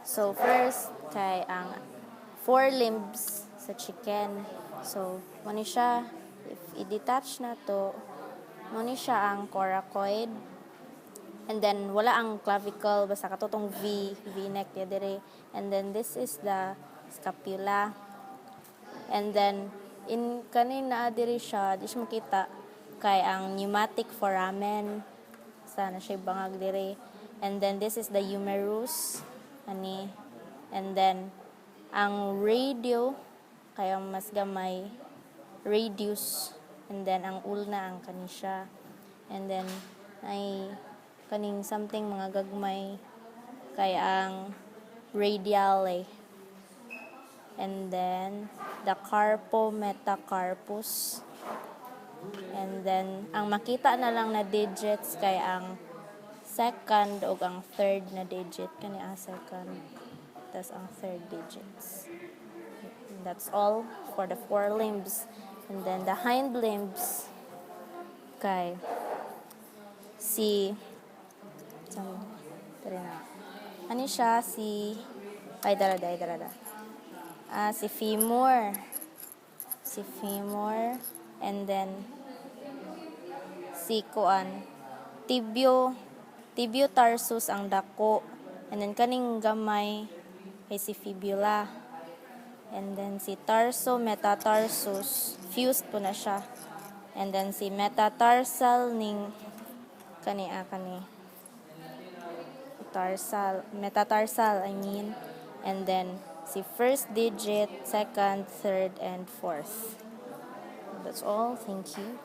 So first kay ang four limbs sa chicken. So mo ni siya, if i-detach na to, mo ni siya ang coracoid. And then wala ang clavicle, basta katutong V-neck ya dire. And then this is the scapula. And then in kanina diri siya, di siya makita kay ang pneumatic foramen. Sana siya bangag dire. And then this is the humerus ani. And then ang radio kaya mas gamay radius. And then ang ulna ang kanisya. And then ay kaning something mga gagmay kay ang radiale. And then the carpometacarpus. And then ang makita na lang na digits kay ang second o ang third na digit kani ang second, tas ang third digits. And that's all for the four limbs. And then the hind limbs kay si ano siya si si femur, and then si tibiotarsus ang dako, and then kaning gamay ay si fibula, and then si metatarsus fused po na siya, and then si metatarsal ning metatarsal and then si first digit, second, third, and fourth. That's all. Thank you.